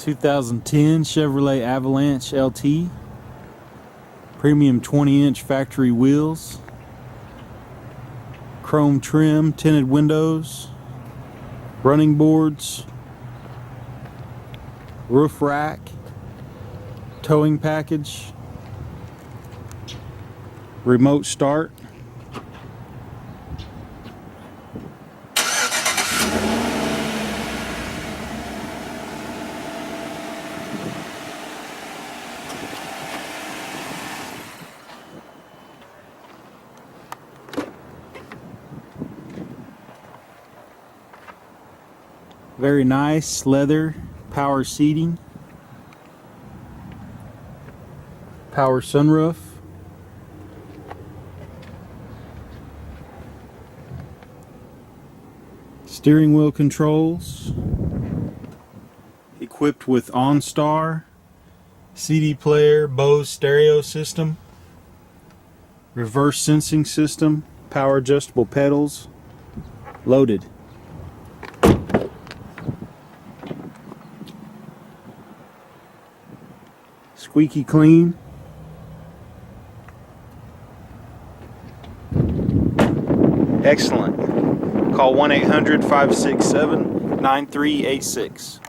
2010 Chevrolet Avalanche LT. Premium 20-inch factory wheels. Chrome trim, tinted windows. Running boards. Roof rack. Towing package. Remote start. Very nice leather power seating. Power sunroof. Steering wheel controls. Equipped with OnStar, CD player, Bose stereo system, reverse sensing system, power adjustable pedals. Loaded. Squeaky clean. Excellent. Call 1-800-567-9386.